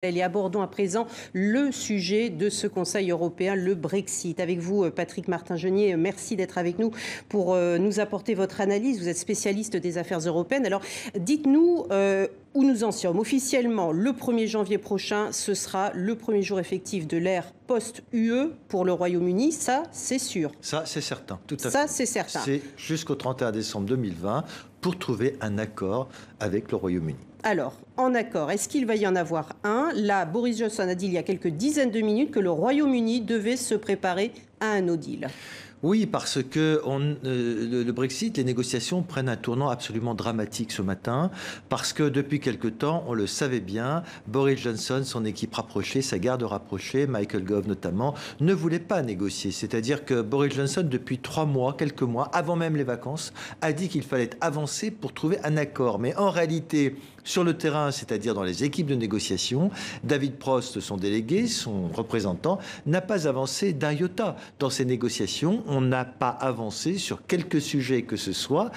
Et abordons à présent le sujet de ce Conseil européen, le Brexit. Avec vous, Patrick Martin-Genier, merci d'être avec nous pour nous apporter votre analyse. Vous êtes spécialiste des affaires européennes. Alors, dites-nous où nous en sommes. Officiellement, le 1er janvier prochain, ce sera le premier jour effectif de l'ère post-UE pour le Royaume-Uni. Ça, c'est sûr. Ça, c'est certain. Tout à fait. Ça, c'est certain. C'est jusqu'au 31 décembre 2020 pour trouver un accord avec le Royaume-Uni. Alors, en accord, est-ce qu'il va y en avoir un? Là, Boris Johnson a dit il y a quelques dizaines de minutes que le Royaume-Uni devait se préparer à un no deal. Oui, parce que le Brexit, les négociations prennent un tournant absolument dramatique ce matin, parce que depuis quelque temps, on le savait bien, Boris Johnson, son équipe rapprochée, sa garde rapprochée, Michael Gove notamment, ne voulaient pas négocier. C'est-à-dire que Boris Johnson, depuis 3 mois, quelques mois, avant même les vacances, a dit qu'il fallait avancer pour trouver un accord. Mais en réalité, sur le terrain, c'est-à-dire dans les équipes de négociation, David Prost, son délégué, son représentant, n'a pas avancé d'un iota dans ces négociations. On n'a pas avancé sur quelques sujets que ce soit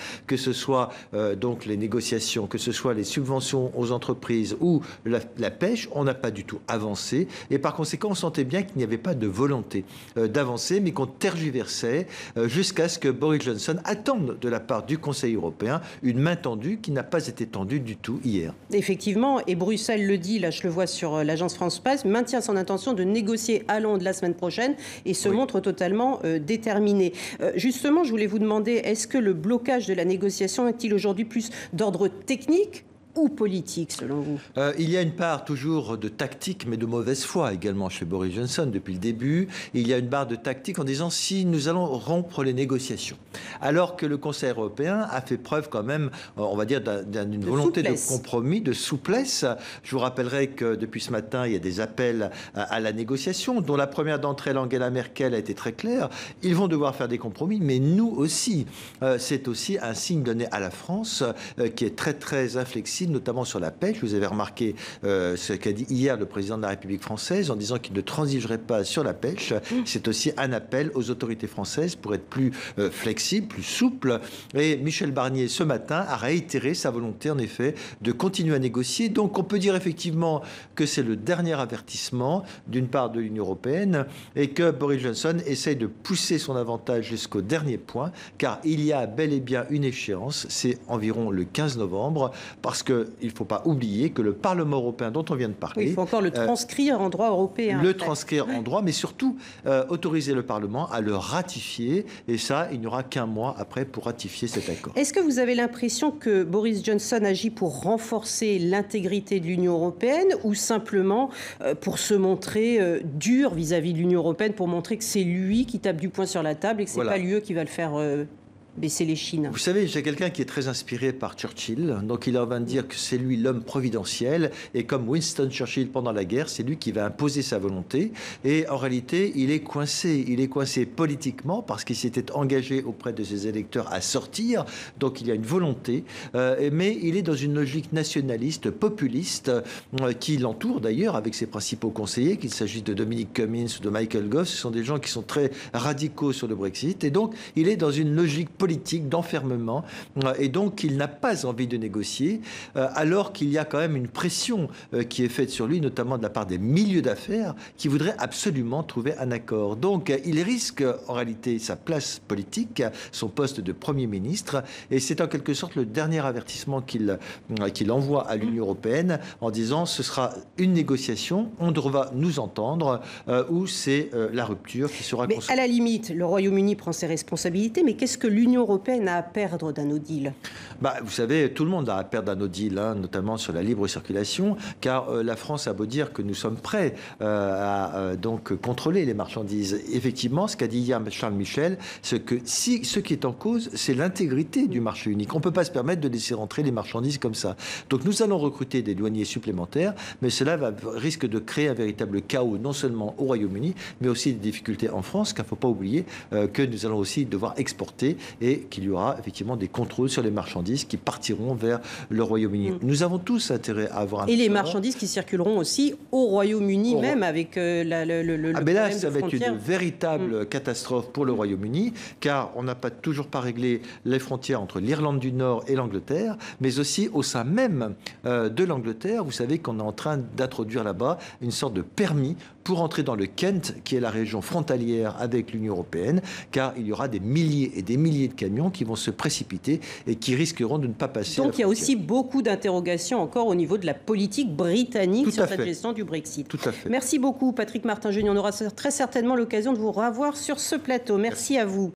donc les négociations, que ce soit les subventions aux entreprises ou la pêche. On n'a pas du tout avancé. Et par conséquent, on sentait bien qu'il n'y avait pas de volonté d'avancer, mais qu'on tergiversait jusqu'à ce que Boris Johnson attende de la part du Conseil européen une main tendue qui n'a pas été tendue du tout hier. Effectivement, et Bruxelles le dit, là je le vois sur l'agence France Presse, maintient son intention de négocier à Londres la semaine prochaine et se montre totalement déterminé. Justement, je voulais vous demander, est-ce que le blocage de la négociation est-il aujourd'hui plus d'ordre technique ou politique, selon vous? Il y a une part toujours de tactique, mais de mauvaise foi également chez Boris Johnson depuis le début. Il y a une part de tactique en disant si nous allons rompre les négociations. Alors que le Conseil européen a fait preuve quand même, on va dire, d'une volonté de compromis, de souplesse. Je vous rappellerai que depuis ce matin, il y a des appels à la négociation, dont la première d'entre elles, Angela Merkel, a été très claire. Ils vont devoir faire des compromis, mais nous aussi. C'est aussi un signe donné à la France qui est très, très inflexible, notamment sur la pêche. Vous avez remarqué ce qu'a dit hier le président de la République française en disant qu'il ne transigerait pas sur la pêche. C'est aussi un appel aux autorités françaises pour être plus flexibles, plus souples. Et Michel Barnier, ce matin, a réitéré sa volonté, en effet, de continuer à négocier. Donc, on peut dire effectivement que c'est le dernier avertissement d'une part de l'Union européenne et que Boris Johnson essaye de pousser son avantage jusqu'au dernier point, car il y a bel et bien une échéance, c'est environ le 15 novembre, parce que il ne faut pas oublier que le Parlement européen dont on vient de parler... Il faut encore le transcrire en droit européen. Le transcrire en droit, mais surtout autoriser le Parlement à le ratifier. Et ça, il n'y aura qu'un mois après pour ratifier cet accord. Est-ce que vous avez l'impression que Boris Johnson agit pour renforcer l'intégrité de l'Union européenne ou simplement pour se montrer dur vis-à-vis de l'Union européenne, pour montrer que c'est lui qui tape du poing sur la table et que ce n'est pas l'UE qui va le faire baisser les chines? Vous savez, j'ai quelqu'un qui est très inspiré par Churchill, donc il va dire que c'est lui l'homme providentiel, et comme Winston Churchill pendant la guerre, c'est lui qui va imposer sa volonté, et en réalité, il est coincé politiquement, parce qu'il s'était engagé auprès de ses électeurs à sortir, donc il y a une volonté, mais il est dans une logique nationaliste, populiste, qui l'entoure d'ailleurs avec ses principaux conseillers, qu'il s'agisse de Dominic Cummings ou de Michael Gove, ce sont des gens qui sont très radicaux sur le Brexit, et donc il est dans une logique politique d'enfermement, et donc il n'a pas envie de négocier, alors qu'il y a quand même une pression qui est faite sur lui, notamment de la part des milieux d'affaires, qui voudraient absolument trouver un accord. Donc il risque en réalité sa place politique, son poste de Premier ministre, et c'est en quelque sorte le dernier avertissement qu'il envoie à l'Union européenne en disant ce sera une négociation, on devra nous entendre, ou c'est la rupture qui sera consommée. Mais à la limite, le Royaume-Uni prend ses responsabilités, mais qu'est-ce que l'Union européenne a à perdre d'un no deal? Vous savez, tout le monde a à perdre d'un no deal, notamment sur la libre circulation, car la France a beau dire que nous sommes prêts à donc contrôler les marchandises. Effectivement, ce qu'a dit hier Charles Michel, c'est que si ce qui est en cause, c'est l'intégrité du marché unique. On ne peut pas se permettre de laisser rentrer les marchandises comme ça. Donc nous allons recruter des douaniers supplémentaires, mais cela risque de créer un véritable chaos, non seulement au Royaume-Uni, mais aussi des difficultés en France, car il ne faut pas oublier que nous allons aussi devoir exporter. et qu'il y aura effectivement des contrôles sur les marchandises qui partiront vers le Royaume-Uni. Nous avons tous intérêt à avoir un... Et les marchandises qui circuleront aussi au Royaume-Uni, même avec le mais là, problème ça de va être frontières. une véritable catastrophe pour le Royaume-Uni, car on n'a toujours pas réglé les frontières entre l'Irlande du Nord et l'Angleterre, mais aussi au sein même de l'Angleterre. Vous savez qu'on est en train d'introduire là-bas une sorte de permis pour entrer dans le Kent, qui est la région frontalière avec l'Union européenne, car il y aura des milliers et des milliers de camions qui vont se précipiter et qui risqueront de ne pas passer. Donc il y a aussi beaucoup d'interrogations encore au niveau de la politique britannique sur cette gestion du Brexit. Tout à fait. Merci beaucoup Patrick Martin-Geniez. On aura très certainement l'occasion de vous revoir sur ce plateau. Merci à vous.